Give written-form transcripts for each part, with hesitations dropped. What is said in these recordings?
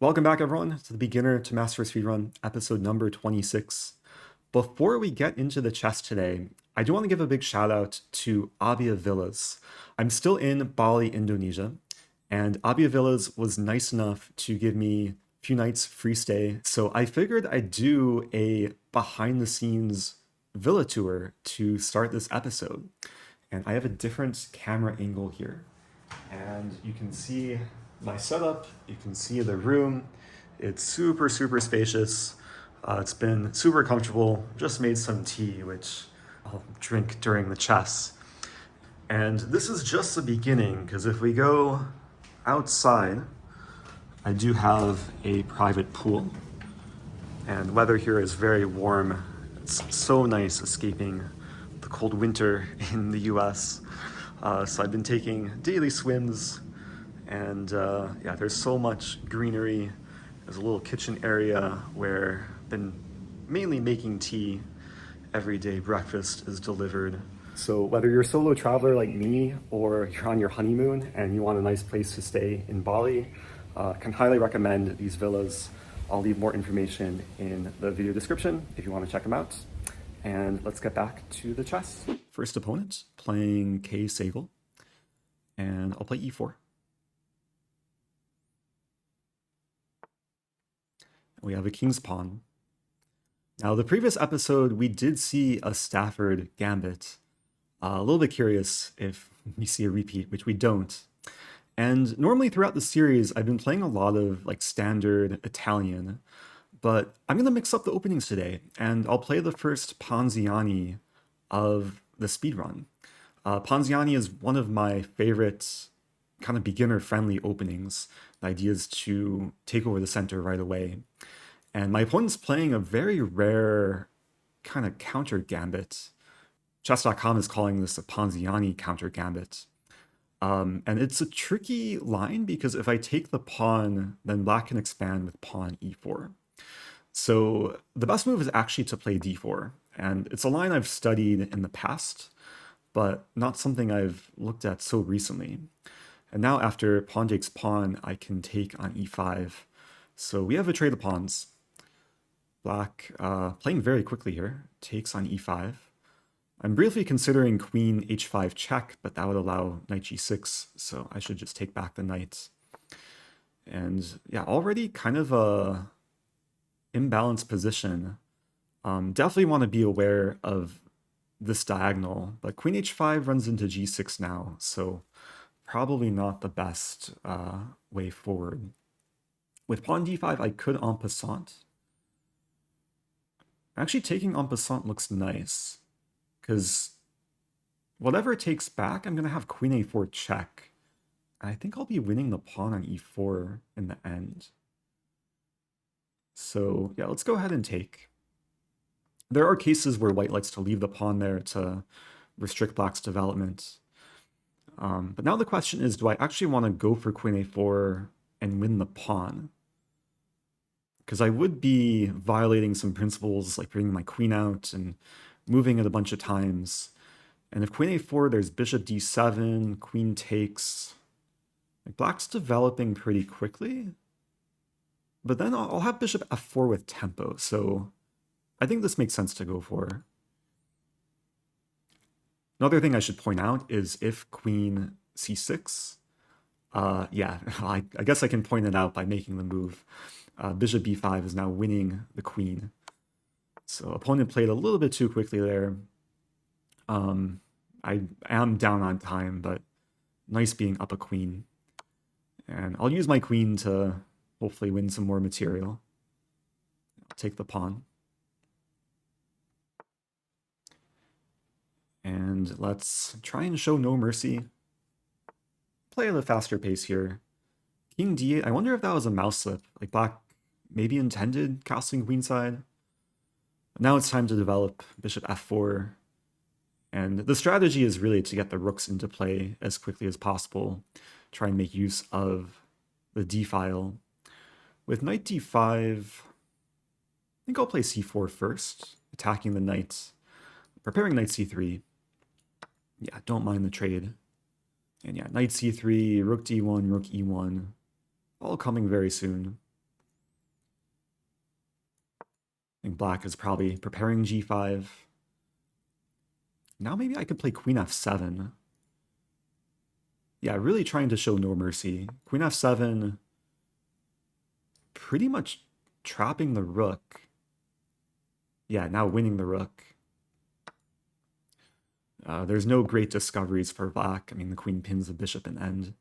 Welcome back, everyone, to the Beginner to Master Speedrun episode number 26. Before we get into the chess today, I do want to give a big shout out to Abia Villas. I'm still in Bali, Indonesia, and Abia Villas was nice enough to give me a few nights free stay. So I figured I'd do a behind the scenes villa tour to start this episode. And I have a different camera angle here. And you can see my setup, you can see the room. It's super, super spacious. It's been super comfortable. Just made some tea, which I'll drink during the chess. And this is just the beginning, because if we go outside, I do have a private pool. And the weather here is very warm. It's so nice escaping the cold winter in the US. So I've been taking daily swims, and yeah, there's so much greenery. There's a little kitchen area where I've been mainly making tea. Every day breakfast is delivered. So whether you're a solo traveler like me or you're on your honeymoon and you want a nice place to stay in Bali, can highly recommend these villas. I'll leave more information in the video description if you want to check them out. And let's get back to the chess. First opponent, playing K Sable, and I'll play e4. We have a king's pawn. Now, the previous episode, we did see a Stafford gambit. A little bit curious if we see a repeat, which we don't. And normally throughout the series, I've been playing a lot of like standard Italian, but I'm going to mix up the openings today, and I'll play the first Ponziani of the speedrun. Ponziani is one of my favorite kind of beginner-friendly openings. The idea is to take over the center right away. And my opponent's playing a very rare kind of counter gambit. Chess.com is calling this a Ponziani counter gambit. And it's a tricky line because if I take the pawn, then black can expand with pawn e4. So the best move is actually to play d4. And it's a line I've studied in the past, but not something I've looked at so recently. And now after pawn takes pawn, I can take on e5. So we have a trade of pawns. Black playing very quickly here, takes on e5. I'm briefly considering queen h5 check, but that would allow knight g6, so I should just take back the knight. And yeah, already kind of a imbalanced position. Definitely want to be aware of this diagonal, but queen h5 runs into g6 now, so probably not the best way forward. With pawn d5, I could en passant. Actually, taking en passant looks nice, because whatever it takes back, I'm going to have queen a4 check. I think I'll be winning the pawn on e4 in the end. So yeah, let's go ahead and take. There are cases where white likes to leave the pawn there to restrict black's development. But now the question is, do I actually want to go for queen a4 and win the pawn? Because I would be violating some principles, like bringing my queen out and moving it a bunch of times. And if queen a4, there's bishop d7, queen takes. Like black's developing pretty quickly. But then I'll have bishop f4 with tempo, so I think this makes sense to go for. Another thing I should point out is if queen c6, yeah, I guess I can point it out by making the move. Bishop b5 is now winning the queen. So opponent played a little bit too quickly there. I am down on time, but nice being up a queen. And I'll use my queen to hopefully win some more material. I'll take the pawn. And let's try and show no mercy. Play at a faster pace here. King d8, I wonder if that was a mouse slip. Like black maybe intended castling queenside. Now it's time to develop bishop f4. And the strategy is really to get the rooks into play as quickly as possible. Try and make use of the d file. With knight d5, I think I'll play c4 first, attacking the knight, preparing knight c3. Yeah, don't mind the trade. And yeah, knight c3, rook d1, rook e1, all coming very soon. think black is probably preparing g5. Now maybe I could play queen f7. Yeah, really trying to show no mercy. Queen f7, pretty much trapping the rook. Yeah, now winning the rook. There's no great discoveries for black. I mean, the queen pins the bishop and end.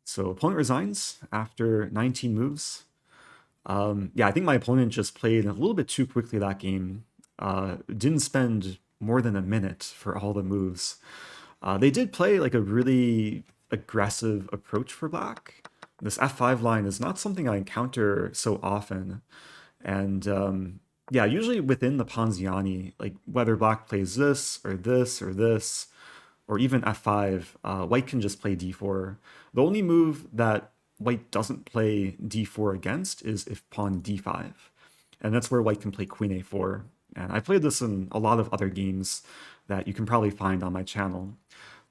So opponent resigns after 19 moves. Yeah, I think my opponent just played a little bit too quickly that game. Didn't spend more than a minute for all the moves. They did play like a really aggressive approach for black. This f5 line is not something I encounter so often. And yeah, usually within the Ponziani, like whether black plays this or this or this, or even f5, white can just play d4. The only move that white doesn't play d4 against is if pawn d5. And that's where white can play queen a4. And I played this in a lot of other games that you can probably find on my channel.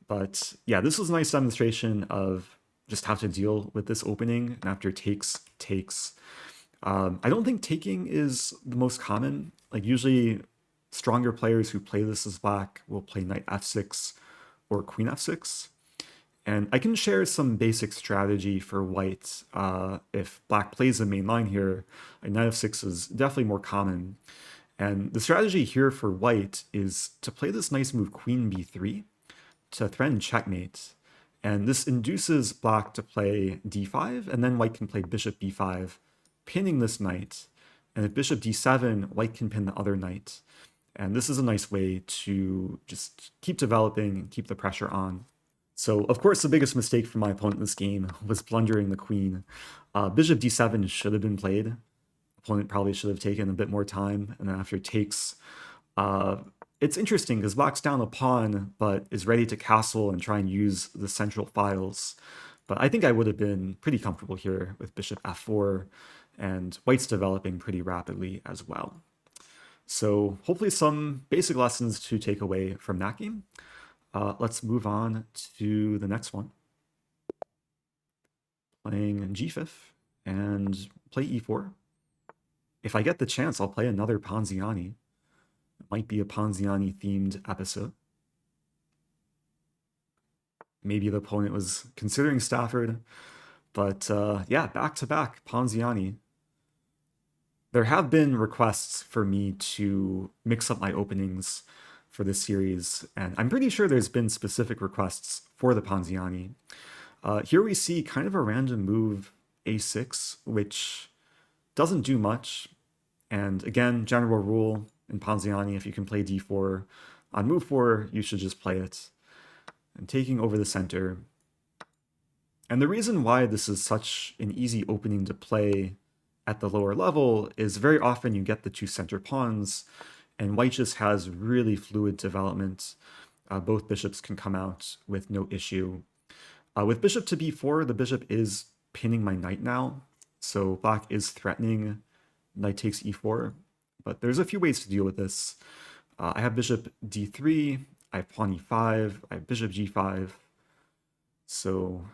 But yeah, this was a nice demonstration of just how to deal with this opening. And after takes, takes. I don't think taking is the most common. Like usually stronger players who play this as black will play knight f6 or queen f6. And I can share some basic strategy for white. If black plays the main line here, knight f6 is definitely more common. And the strategy here for white is to play this nice move queen b3 to threaten checkmate. And this induces black to play d5, and then white can play bishop b5, pinning this knight. And if bishop d7, white can pin the other knight. And this is a nice way to just keep developing and keep the pressure on. So, of course, the biggest mistake for my opponent in this game was blundering the queen. Bishop d7 should have been played. Opponent probably should have taken a bit more time. And then after takes, it's interesting because black's down a pawn, but is ready to castle and try and use the central files. But I think I would have been pretty comfortable here with bishop f4, and white's developing pretty rapidly as well. So hopefully some basic lessons to take away from that game. Let's move on to the next one. Playing g5 and play e4. If I get the chance, I'll play another Ponziani. It might be a Ponziani themed episode. Maybe the opponent was considering Stafford, but yeah, back-to-back Ponziani. There have been requests for me to mix up my openings for this series, and I'm pretty sure there's been specific requests for the Ponziani. Here we see kind of a random move, a6, which doesn't do much. And again, general rule in Ponziani, if you can play d4 on move 4, you should just play it. And taking over the center. And the reason why this is such an easy opening to play at the lower level is very often you get the two center pawns, and white just has really fluid development. Both bishops can come out with no issue. With bishop to b4, the bishop is pinning my knight now, so black is threatening knight takes e4, but there's a few ways to deal with this. I have bishop d3, I have pawn e5, I have bishop g5, so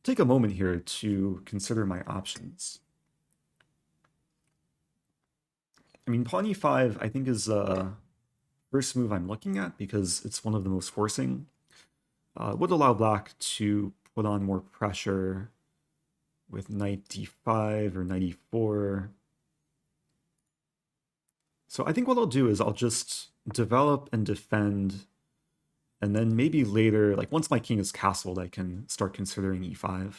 take a moment here to consider my options. I mean, pawn e5, I think, is the first move I'm looking at because it's one of the most forcing. Would allow black to put on more pressure with knight d5 or knight e4. So I think what I'll do is I'll just develop and defend, and then maybe later, like once my king is castled, I can start considering e5.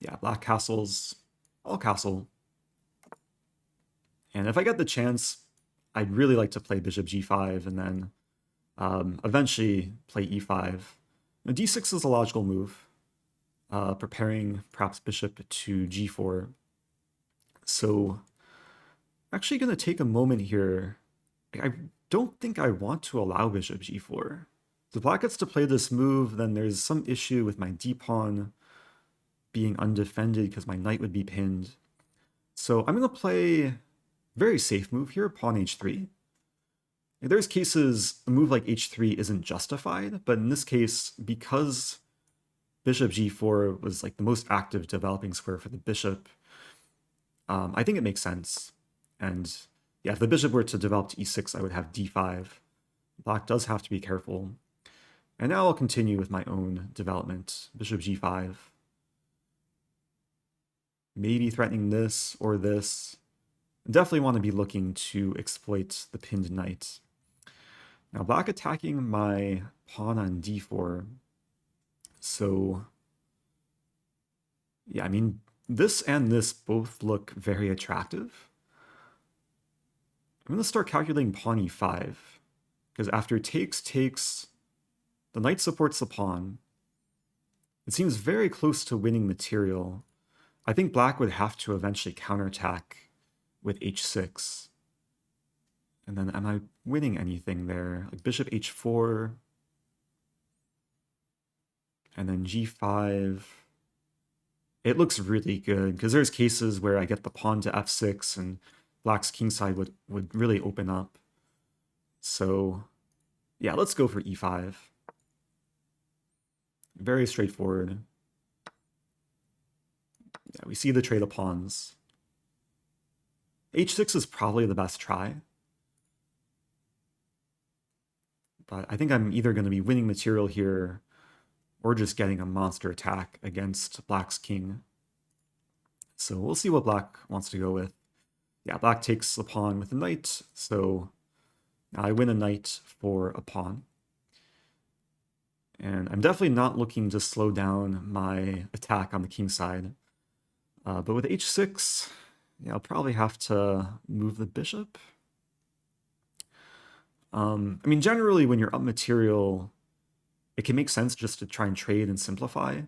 Yeah, black castles. I'll castle. And if I get the chance, I'd really like to play bishop g5 and then eventually play e5. Now, d6 is a logical move, preparing perhaps bishop to g4. So I'm actually going to take a moment here. I don't think I want to allow bishop g4. If black gets to play this move, then there's some issue with my d-pawn being undefended because my knight would be pinned. So I'm going to play a very safe move here, pawn h3. There's cases a move like h3 isn't justified, but in this case, because bishop g4 was like the most active developing square for the bishop, I think it makes sense. And yeah, if the bishop were to develop to e6, I would have d5. Black does have to be careful. And now I'll continue with my own development. Bishop g5. Maybe threatening this or this. Definitely want to be looking to exploit the pinned knight. Now black attacking my pawn on d4. So yeah, I mean, this and this both look very attractive. I'm going to start calculating pawn e5, because after takes, the knight supports the pawn. It seems very close to winning material. I think black would have to eventually counterattack with h6. And then am I winning anything there? Like bishop h4, and then g5. It looks really good, because there's cases where I get the pawn to f6, and black's kingside would really open up. So yeah, let's go for e5. Very straightforward. Yeah, we see the trade of pawns. h6 is probably the best try. But I think I'm either going to be winning material here or just getting a monster attack against black's king. So we'll see what black wants to go with. Yeah, black takes the pawn with the knight, so now I win a knight for a pawn. And I'm definitely not looking to slow down my attack on the king side. But with h6, yeah, I'll probably have to move the bishop. I mean, generally, when you're up material, it can make sense just to try and trade and simplify.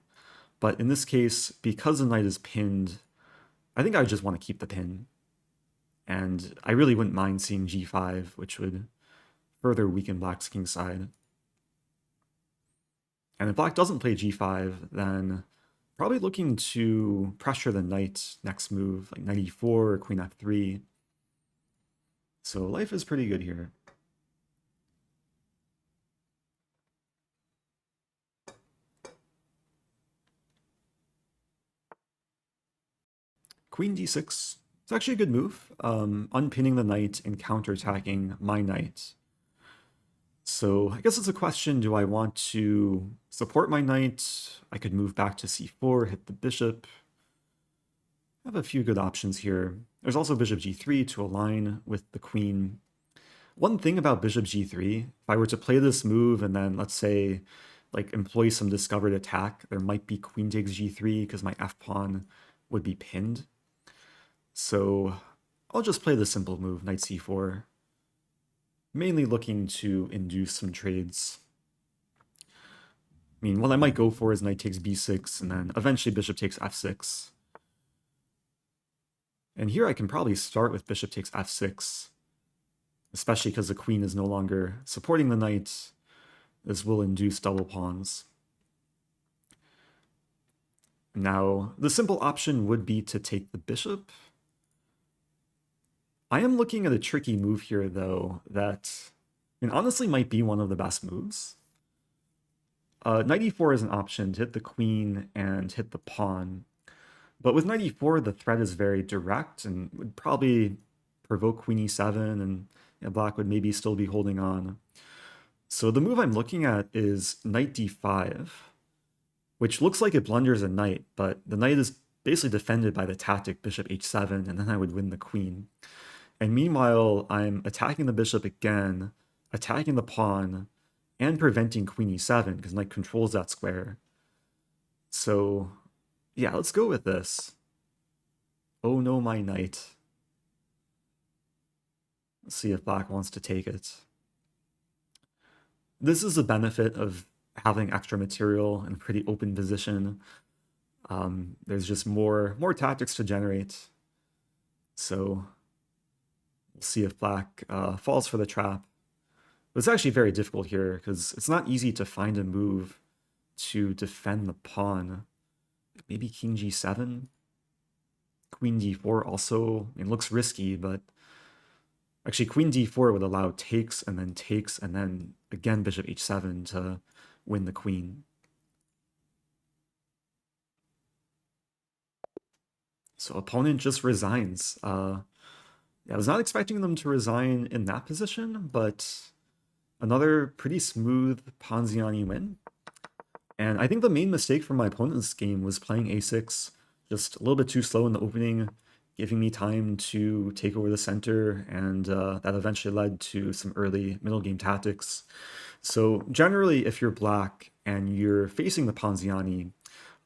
But in this case, because the knight is pinned, I think I just want to keep the pin. And I really wouldn't mind seeing g5, which would further weaken black's king side. And if black doesn't play g5, then probably looking to pressure the knight next move, like knight e4 or queen f3. So life is pretty good here. Queen d6. It's actually a good move. Unpinning the knight and counterattacking my knight. So I guess it's a question, do I want to support my knight? I could move back to c4, hit the bishop. I have a few good options here. There's also bishop g3 to align with the queen. One thing about bishop g3, if I were to play this move and then, let's say, like employ some discovered attack, there might be queen takes g3 because my f-pawn would be pinned. So I'll just play the simple move, knight c4. Mainly looking to induce some trades. I mean, what I might go for is knight takes b6, and then eventually bishop takes f6. And here I can probably start with bishop takes f6, especially because the queen is no longer supporting the knight. This will induce double pawns. Now, the simple option would be to take the bishop. I am looking at a tricky move here, though, that honestly might be one of the best moves. Knight e4 is an option to hit the queen and hit the pawn. But with knight e4, the threat is very direct and would probably provoke queen e7, and black would maybe still be holding on. So the move I'm looking at is knight d5, which looks like it blunders a knight, but the knight is basically defended by the tactic bishop h7, and then I would win the queen. And meanwhile, I'm attacking the bishop again, attacking the pawn, and preventing queen e7, because knight controls that square. So yeah, let's go with this. Oh no, my knight. Let's see if black wants to take it. This is the benefit of having extra material in a pretty open position. There's just more tactics to generate. So we'll see if black falls for the trap. But it's actually very difficult here because it's not easy to find a move to defend the pawn. Maybe king g7? Queen d4 also, it looks risky, but actually queen d4 would allow takes, and then again bishop h7 to win the queen. So opponent just resigns. Yeah, I was not expecting them to resign in that position, but another pretty smooth Ponziani win. And I think the main mistake from my opponent's game was playing a6 just a little bit too slow in the opening, giving me time to take over the center, and that eventually led to some early middle game tactics. So generally, if you're black and you're facing the Ponziani,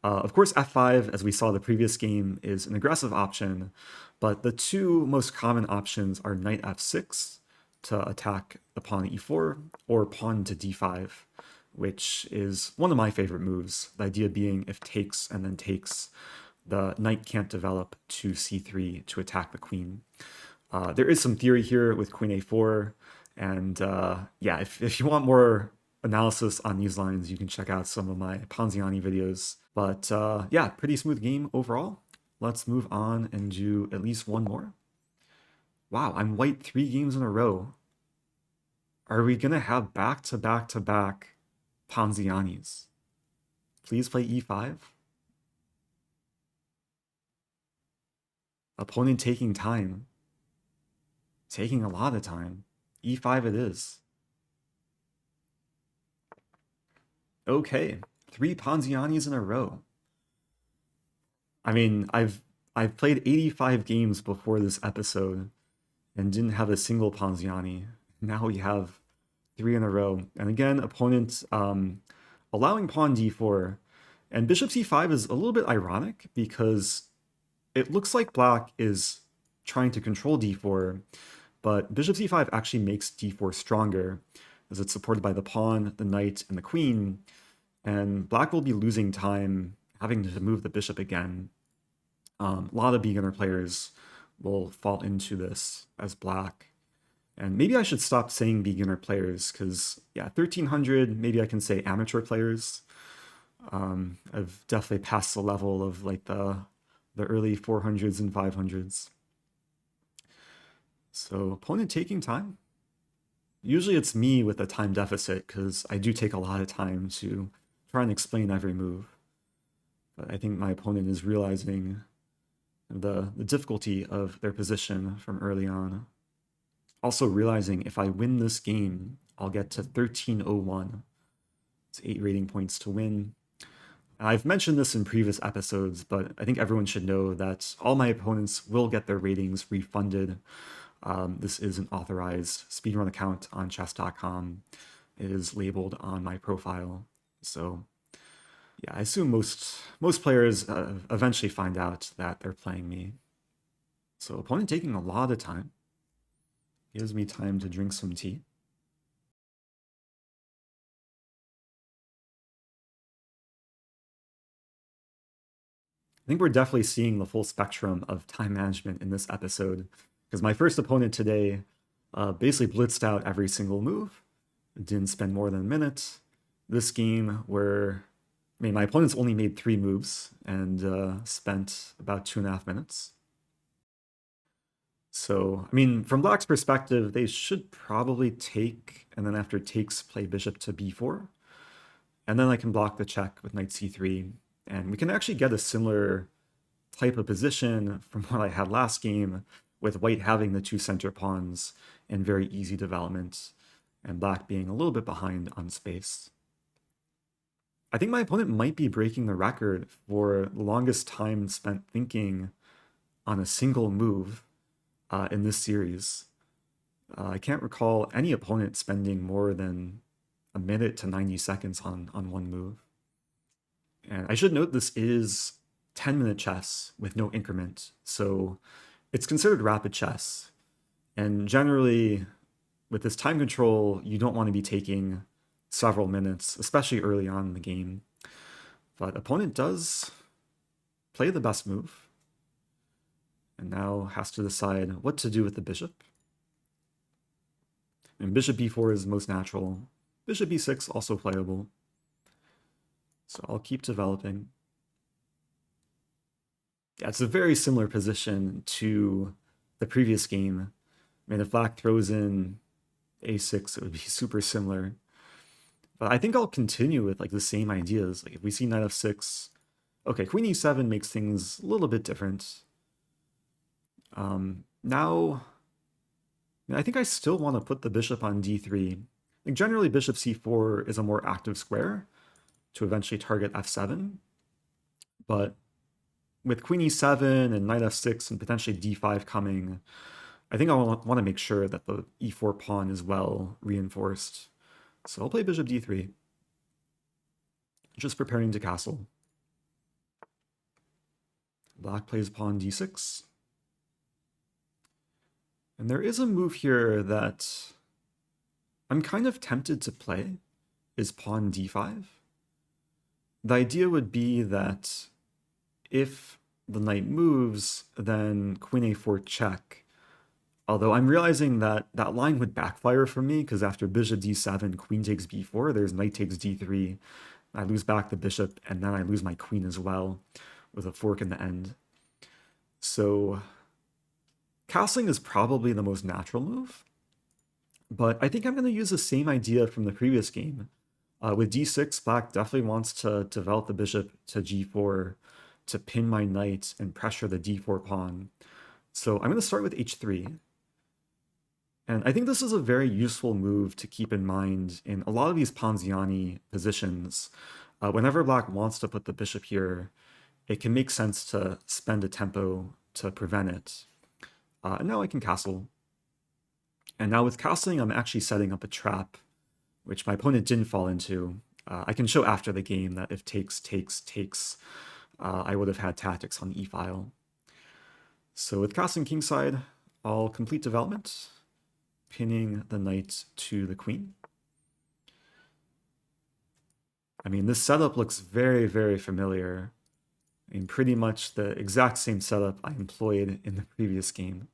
of course, f5, as we saw the previous game, is an aggressive option, but the two most common options are knight f6 to attack the pawn e4 or pawn to d5, which is one of my favorite moves. The idea being if takes and then takes, the knight can't develop to c3 to attack the queen. There is some theory here with queen a4, and yeah, if you want more analysis on these lines, you can check out some of my Ponziani videos. But yeah, pretty smooth game overall. Let's move on and do at least one more. Wow, I'm white 3 games in a row. Are we gonna have back-to-back-to-back Ponzianis? Please play e5. Opponent taking time. Taking a lot of time. e5 it is. Okay, 3 Ponzianis in a row. I mean, I've played 85 games before this episode and didn't have a single Ponziani. Now we have 3 in a row. And again, opponent allowing pawn d4. And bishop c5 is a little bit ironic because it looks like black is trying to control d4, but bishop c5 actually makes d4 stronger as it's supported by the pawn, the knight, and the queen. And black will be losing time having to move the bishop again. A lot of beginner players will fall into this as black. And maybe I should stop saying beginner players because, yeah, 1300, maybe I can say amateur players. I've definitely passed the level of like the early 400s and 500s. So opponent taking time. Usually it's me with a time deficit because I do take a lot of time to try and explain every move. But I think my opponent is realizing the difficulty of their position from early on. Also realizing if I win this game, I'll get to 1301. It's 8 rating points to win. I've mentioned this in previous episodes, but I think everyone should know that all my opponents will get their ratings refunded. This is an authorized speedrun account on chess.com. It is labeled on my profile. So yeah, I assume most players eventually find out that they're playing me. So opponent taking a lot of time. Gives me time to drink some tea. I think we're definitely seeing the full spectrum of time management in this episode, because my first opponent today basically blitzed out every single move, didn't spend more than a minute. This game where, I mean, my opponents only made 3 moves and spent about 2.5 minutes. So, I mean, from black's perspective, they should probably take, and then after takes, play bishop to b4. And then I can block the check with knight c3. And we can actually get a similar type of position from what I had last game, with white having the 2 center pawns and very easy development, and black being a little bit behind on space. I think my opponent might be breaking the record for the longest time spent thinking on a single move in this series. I can't recall any opponent spending more than a minute to 90 seconds on one move. And I should note this is 10-minute chess with no increment, so it's considered rapid chess. And generally, with this time control, you don't want to be taking several minutes, especially early on in the game. But opponent does play the best move, and now has to decide what to do with the bishop. And bishop b4 is most natural. Bishop b6 also playable. So I'll keep developing. Yeah, it's a very similar position to the previous game. I mean, if black throws in a6, it would be super similar. But I think I'll continue with like the same ideas. Like if we see knight f6, okay, queen e7 makes things a little bit different. Now, I think I still want to put the bishop on d3. Like generally, bishop c4 is a more active square to eventually target f7, but with queen e7 and knight f6 and potentially d5 coming, I think I want to make sure that the e4 pawn is well reinforced. So I'll play bishop d3, just preparing to castle. Black plays pawn d6. And there is a move here that I'm kind of tempted to play, is pawn d5. The idea would be that if the knight moves, then queen a4 check. Although I'm realizing that that line would backfire for me, because after bishop d7, queen takes b4, there's knight takes d3. I lose back the bishop, and then I lose my queen as well, with a fork in the end. So castling is probably the most natural move, but I think I'm going to use the same idea from the previous game. With d6, black definitely wants to develop the bishop to g4 to pin my knight and pressure the d4 pawn. So I'm going to start with h3. And I think this is a very useful move to keep in mind in a lot of these Ponziani positions. Whenever black wants to put the bishop here, it can make sense to spend a tempo to prevent it. And now I can castle. And now with castling, I'm actually setting up a trap, which my opponent didn't fall into. I can show after the game that if takes, I would have had tactics on e-file. So with castling kingside, I'll complete development, pinning the knight to the queen. I mean, this setup looks very, very familiar. I mean, pretty much the exact same setup I employed in the previous game.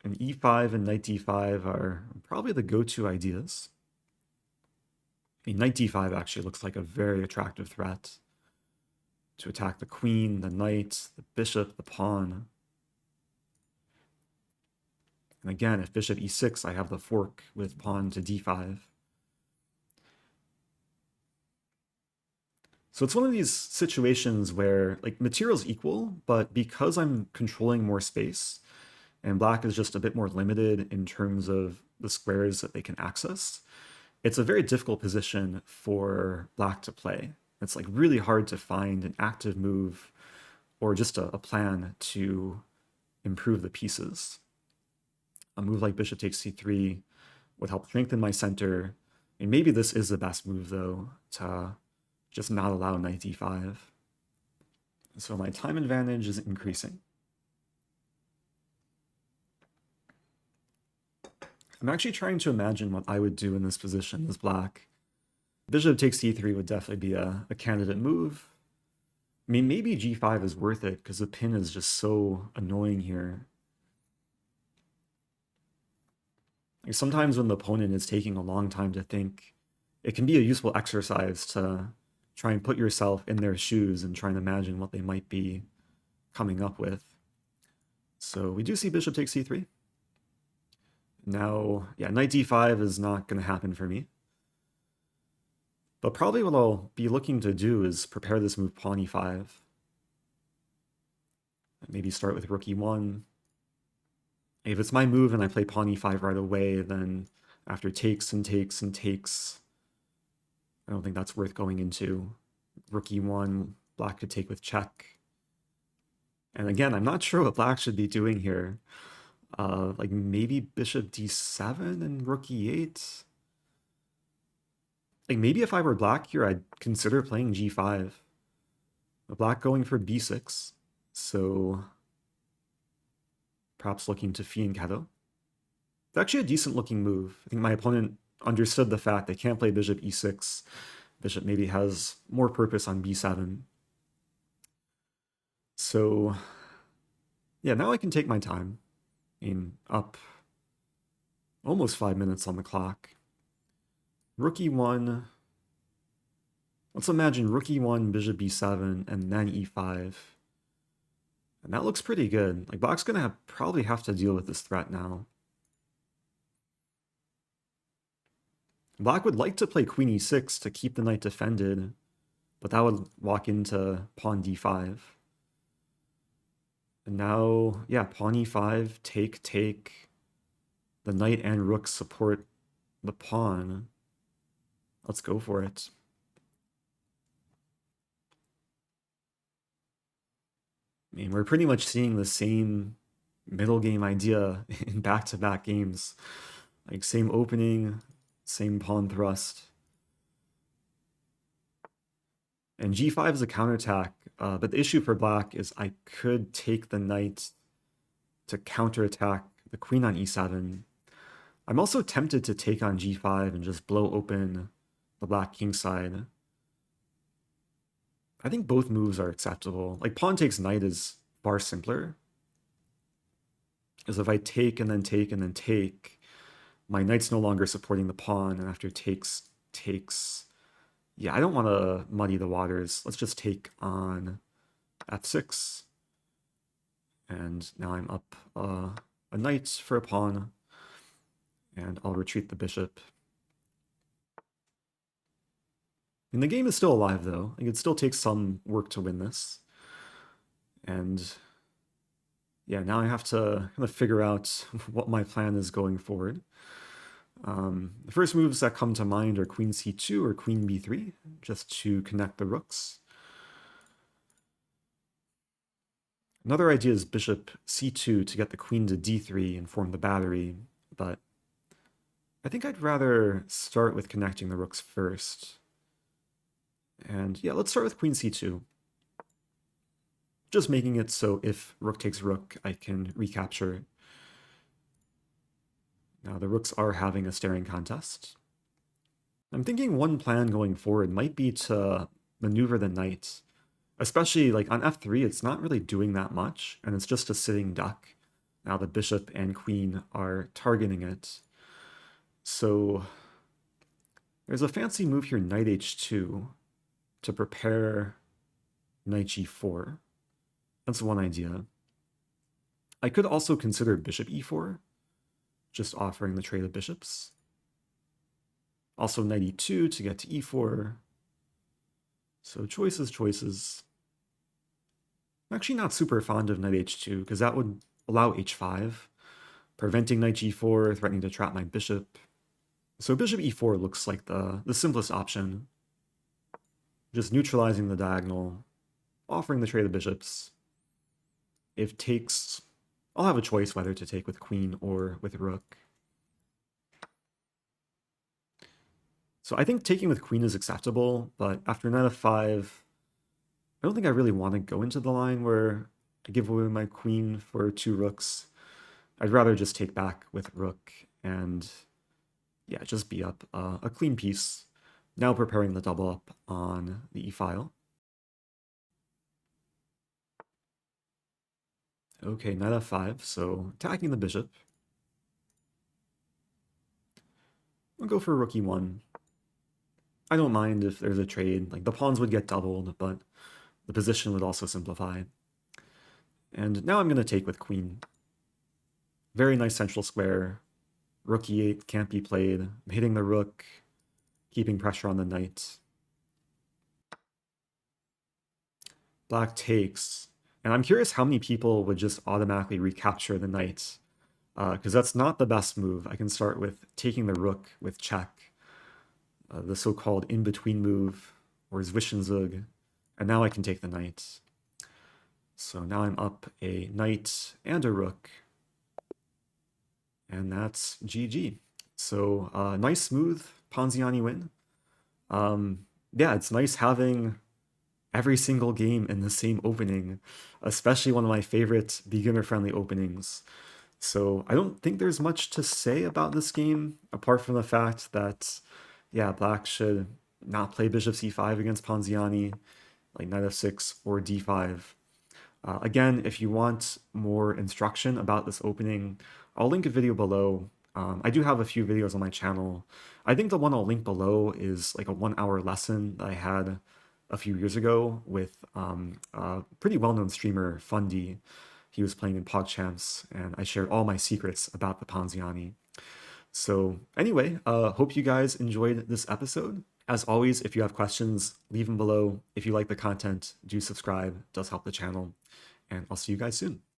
And e5 and knight d5 are probably the go-to ideas. I mean, knight d5 actually looks like a very attractive threat to attack the queen, the knight, the bishop, the pawn. And again, if bishop e6, I have the fork with pawn to d5. So it's one of these situations where like material's equal, but because I'm controlling more space and black is just a bit more limited in terms of the squares that they can access, it's a very difficult position for black to play. It's like really hard to find an active move or just a plan to improve the pieces. A move like bishop takes c3 would help strengthen my center. And maybe this is the best move though, to just not allow knight d5. So my time advantage is increasing. I'm actually trying to imagine what I would do in this position as black. Bishop takes c3 would definitely be a candidate move. I mean, maybe g5 is worth it because the pin is just so annoying here. Like sometimes when the opponent is taking a long time to think, it can be a useful exercise to try and put yourself in their shoes and try and imagine what they might be coming up with. So we do see bishop takes c3. Now, yeah, knight d5 is not going to happen for me. But probably what I'll be looking to do is prepare this move pawn e5. Maybe start with rook e1. If it's my move and I play pawn e5 right away, then after takes and takes and takes, I don't think that's worth going into. Rook e1, black could take with check. And again, I'm not sure what black should be doing here. Like maybe bishop d7 and rook e8. Like maybe if I were black here, I'd consider playing g5. But black going for b6. So perhaps looking to fianchetto. It's actually a decent looking move. I think my opponent understood the fact they can't play bishop e6. Bishop maybe has more purpose on b7. So yeah, now I can take my time. Up almost 5 minutes on the clock. Rook e1. Let's imagine rook e1, bishop b7, and then e5. And that looks pretty good. Like black's gonna probably have to deal with this threat now. Black would like to play queen e6 to keep the knight defended, but that would walk into pawn d5. And now, yeah, pawn e5, take, take. The knight and rook support the pawn. Let's go for it. I mean, we're pretty much seeing the same middle game idea in back-to-back games. Like same opening, same pawn thrust. And g5 is a counterattack, but the issue for black is I could take the knight to counterattack the queen on e7. I'm also tempted to take on g5 and just blow open the black king side. I think both moves are acceptable. Like pawn takes knight is far simpler. Because if I take and then take and then take, my knight's no longer supporting the pawn, and after takes, takes. Yeah, I don't want to muddy the waters. Let's just take on f6. And now I'm up a knight for a pawn, and I'll retreat the bishop. And the game is still alive, though. Like, it still takes some work to win this. And yeah, now I have to kind of figure out what my plan is going forward. The first moves that come to mind are queen c2 or queen b3, just to connect the rooks. Another idea is bishop c2 to get the queen to d3 and form the battery, but I think I'd rather start with connecting the rooks first. And yeah, let's start with queen c2. Just making it so if rook takes rook, I can recapture. Now the rooks are having a staring contest. I'm thinking one plan going forward might be to maneuver the knight. Especially like on f3, it's not really doing that much, and it's just a sitting duck. Now the bishop and queen are targeting it. So there's a fancy move here, knight h2, to prepare knight g4. That's one idea. I could also consider bishop e4, just offering the trade of bishops. Also knight e2 to get to e4. So choices, choices. I'm actually not super fond of knight h2, because that would allow h5, preventing knight g4, threatening to trap my bishop. So bishop e4 looks like the simplest option. Just neutralizing the diagonal, offering the trade of bishops. If takes, I'll have a choice whether to take with queen or with rook. So I think taking with queen is acceptable, but after knight f5, I don't think I really want to go into the line where I give away my queen for two rooks. I'd rather just take back with rook and yeah, just be up a clean piece. Now preparing the double up on the e-file. Okay, knight f5, so attacking the bishop. I'll go for rook e1. I don't mind if there's a trade. Like, the pawns would get doubled, but the position would also simplify. And now I'm going to take with queen. Very nice central square. Rook e8 can't be played. I'm hitting the rook, keeping pressure on the knight. Black takes. And I'm curious how many people would just automatically recapture the knight, because that's not the best move. I can start with taking the rook with check, the so-called in-between move, or Zwischenzug, and now I can take the knight. So now I'm up a knight and a rook, and that's GG. So nice, smooth Ponziani win. Yeah, it's nice having every single game in the same opening, especially one of my favorite beginner-friendly openings. So I don't think there's much to say about this game, apart from the fact that, yeah, black should not play bishop c5 against Ponziani, like knight f6 or d5. Again, if you want more instruction about this opening, I'll link a video below. I do have a few videos on my channel. I think the one I'll link below is like a 1-hour lesson that I had a few years ago with a pretty well-known streamer, Fundy. He was playing in PogChamps, and I shared all my secrets about the Ponziani. So anyway, hope you guys enjoyed this episode. As always, if you have questions, leave them below. If you like the content, do subscribe. It does help the channel. And I'll see you guys soon.